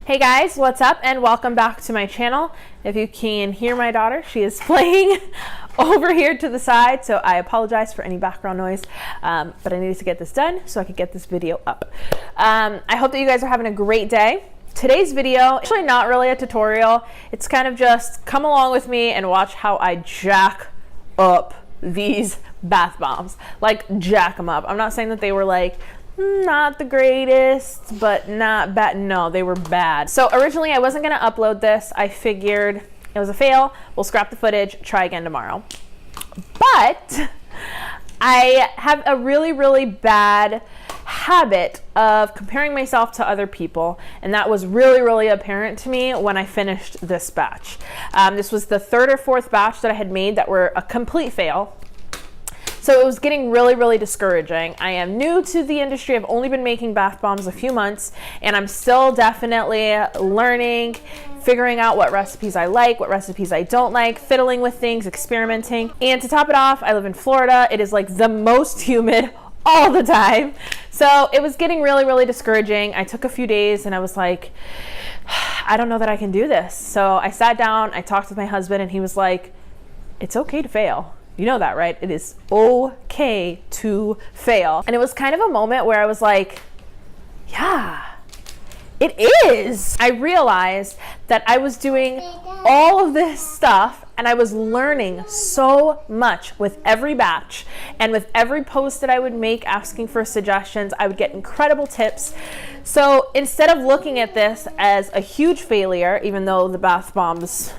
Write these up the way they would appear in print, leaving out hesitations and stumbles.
Hey guys, what's up and welcome back to my channel. If you can hear my daughter, she is playing over here to the side, so I apologize for any background noise, but I needed to get this done so I could get this video up. I hope that you guys are having a great day. Today's video, actually not really a tutorial, it's kind of just come along with me and watch how I jack up these bath bombs. Like, jack them up. I'm not saying that they were like not the greatest, but not bad. No, they were bad. So originally I wasn't gonna upload this. I figured it was a fail. We'll scrap the footage, try again tomorrow. But I have a really bad habit of comparing myself to other people, and that was really apparent to me when I finished this batch. This was the third or fourth batch that I had made that were a complete fail. So it was getting really discouraging. I am new to the industry. I've only been making bath bombs a few months, and I'm still definitely learning, figuring out what recipes I like, what recipes I don't like, fiddling with things, experimenting. And to top it off, I live in Florida. It is like the most humid all the time. So it was getting really discouraging. I took a few days and I was like, I don't know that I can do this. So I sat down, I talked with my husband, and he was like, it's okay to fail. You know that, right? It is okay to fail. And it was kind of a moment where I was like, yeah, it is. I realized that I was doing all of this stuff and I was learning so much with every batch, and with every post that I would make asking for suggestions, I would get incredible tips. So instead of looking at this as a huge failure, even though the bath bombs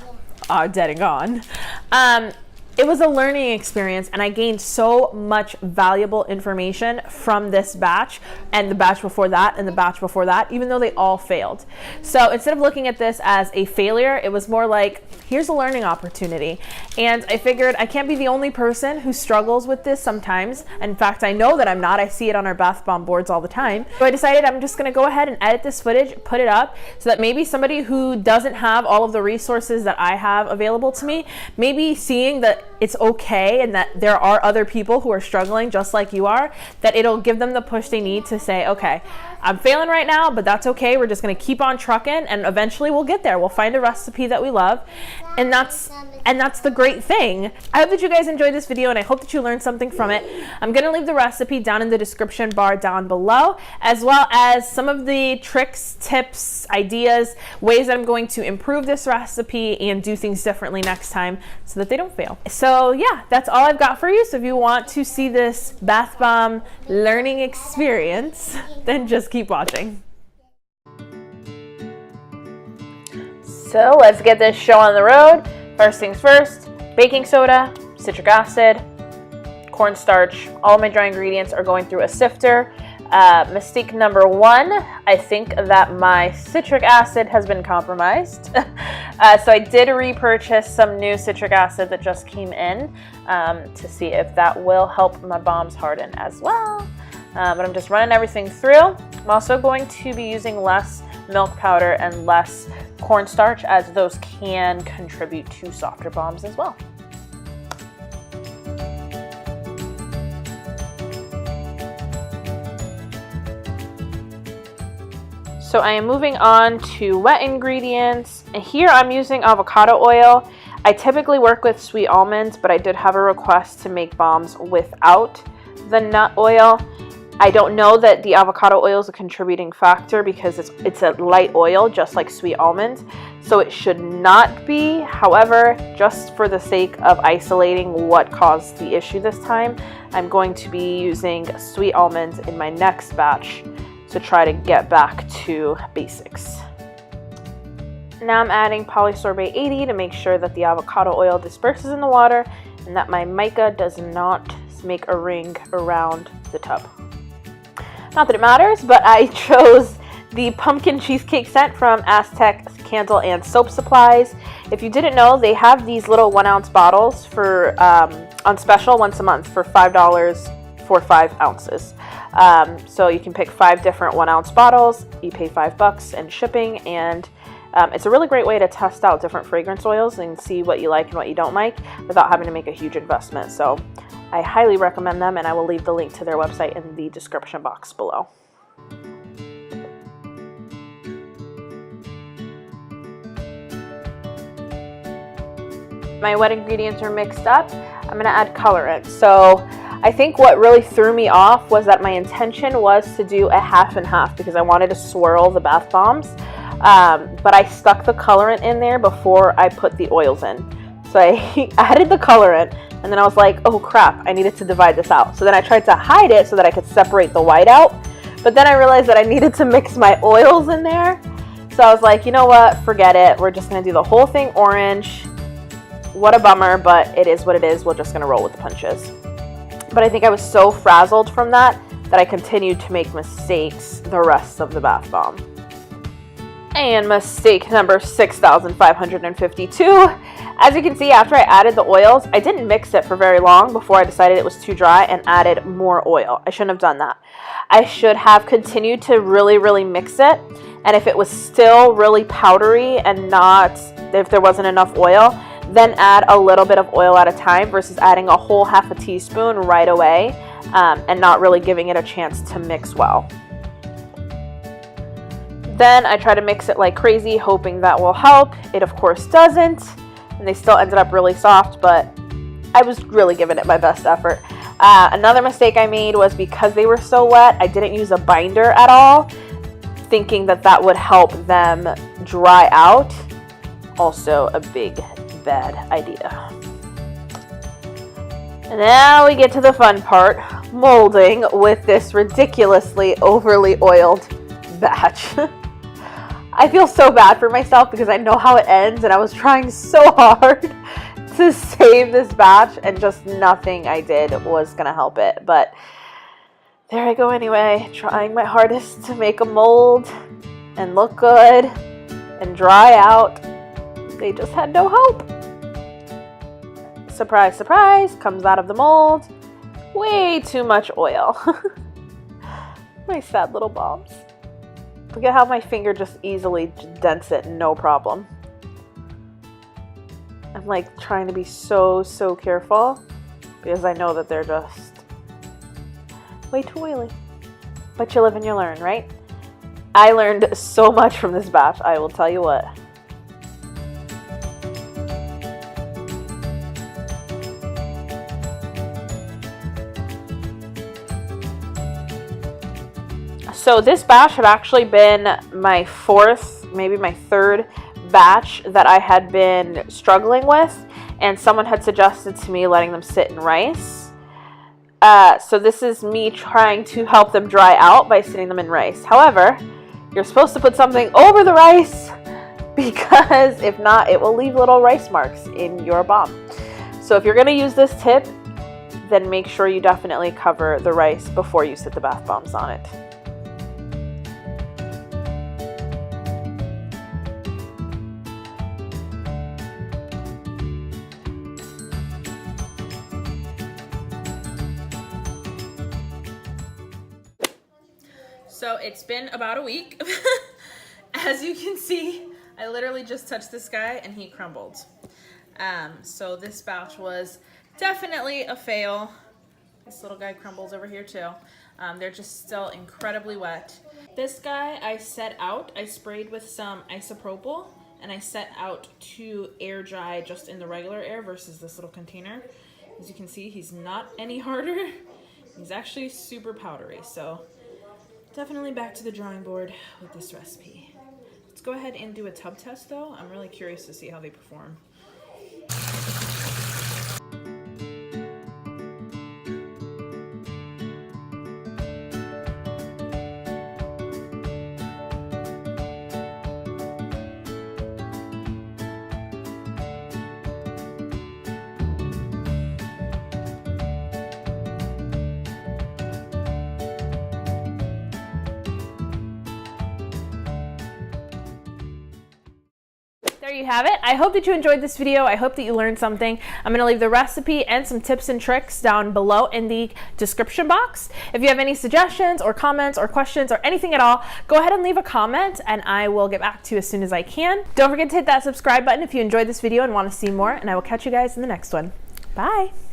are dead and gone, it was a learning experience, and I gained so much valuable information from this batch and the batch before that and the batch before that, even though they all failed. So instead of looking at this as a failure, it was more like, here's a learning opportunity. And I figured I can't be the only person who struggles with this sometimes. In fact, I know that I'm not. I see it on our bath bomb boards all the time. So I decided I'm just gonna go ahead and edit this footage, put it up, so that maybe somebody who doesn't have all of the resources that I have available to me, maybe seeing that it's okay and that there are other people who are struggling just like you are, that it'll give them the push they need to say, okay, I'm failing right now, but that's okay. We're just gonna keep on trucking, and eventually we'll get there. We'll find a recipe that we love, and that's the great thing. I hope that you guys enjoyed this video, and I hope that you learned something from it. I'm gonna leave the recipe down in the description bar down below, as well as some of the tricks, tips, ideas, ways that I'm going to improve this recipe and do things differently next time so that they don't fail. So yeah, that's all I've got for you. So if you want to see this bath bomb learning experience, then just keep watching. So let's get this show on the road. First things first, baking soda, citric acid, cornstarch. All of my dry ingredients are going through a sifter. Mistake number one, I think that my citric acid has been compromised. So I did repurchase some new citric acid that just came in to see if that will help my bombs harden as well. But I'm just running everything through. I'm also going to be using less milk powder and less cornstarch, as those can contribute to softer bombs as well. So I am moving on to wet ingredients. And here I'm using avocado oil. I typically work with sweet almonds, but I did have a request to make bombs without the nut oil. I don't know that the avocado oil is a contributing factor because it's a light oil, just like sweet almonds, so it should not be. However, just for the sake of isolating what caused the issue this time, I'm going to be using sweet almonds in my next batch to try to get back to basics. Now I'm adding polysorbate 80 to make sure that the avocado oil disperses in the water and that my mica does not make a ring around the tub. Not that it matters, but I chose the pumpkin cheesecake scent from Aztec Candle and Soap Supplies. If you didn't know, they have these little 1 ounce bottles for on special once a month for $5 for 5 ounces. So you can pick 5 different 1 ounce bottles. You pay $5 in shipping, and it's a really great way to test out different fragrance oils and see what you like and what you don't like without having to make a huge investment. So I highly recommend them, and I will leave the link to their website in the description box below. my wet ingredients are mixed up, I'm gonna add colorant. So I think what really threw me off was that my intention was to do a half and half because I wanted to swirl the bath bombs, but I stuck the colorant in there before I put the oils in. So I added the colorant, and then I was like, oh crap, I needed to divide this out. So then I tried to hide it so that I could separate the white out, but then I realized that I needed to mix my oils in there. So I was like, you know what, forget it. We're just gonna do the whole thing orange. What a bummer, but it is what it is. We're just gonna roll with the punches. But I think I was so frazzled from that I continued to make mistakes the rest of the bath bomb. And mistake number 6,552. As you can see, after I added the oils, I didn't mix it for very long before I decided it was too dry and added more oil. I shouldn't have done that. I should have continued to really mix it. And if it was still really powdery and if there wasn't enough oil, then add a little bit of oil at a time versus adding a whole half a teaspoon right away and not really giving it a chance to mix well. Then I try to mix it like crazy, hoping that will help. It of course doesn't, and they still ended up really soft, but I was really giving it my best effort. Another mistake I made was because they were so wet, I didn't use a binder at all, thinking that would help them dry out. Also a big bad idea. And now we get to the fun part, molding with this ridiculously overly oiled batch. I feel so bad for myself because I know how it ends, and I was trying so hard to save this batch, and just nothing I did was gonna help it. But there I go anyway, trying my hardest to make a mold and look good and dry out. They just had no hope. Surprise, surprise, comes out of the mold. Way too much oil. My sad little bombs. Look at how my finger just easily dents it, no problem. I'm like trying to be so careful because I know that they're just way too oily. But you live and you learn, right? I learned so much from this batch, I will tell you what. So this batch had actually been my fourth, maybe my third batch that I had been struggling with, and someone had suggested to me letting them sit in rice. So this is me trying to help them dry out by sitting them in rice. However, you're supposed to put something over the rice because if not, it will leave little rice marks in your bomb. So if you're going to use this tip, then make sure you definitely cover the rice before you sit the bath bombs on it. So it's been about a week. As you can see, I literally just touched this guy and he crumbled. So this batch was definitely a fail. This little guy crumbles over here too. They're just still incredibly wet. This guy I set out, I sprayed with some isopropyl and I set out to air dry just in the regular air versus this little container. As you can see, he's not any harder. He's actually super powdery. So definitely back to the drawing board with this recipe. Let's go ahead and do a tub test though. I'm really curious to see how they perform. There you have it. I hope that you enjoyed this video. I hope that you learned something. I'm going to leave the recipe and some tips and tricks down below in the description box. If you have any suggestions or comments or questions or anything at all, go ahead and leave a comment and I will get back to you as soon as I can. Don't forget to hit that subscribe button if you enjoyed this video and want to see more, and I will catch you guys in the next one. Bye.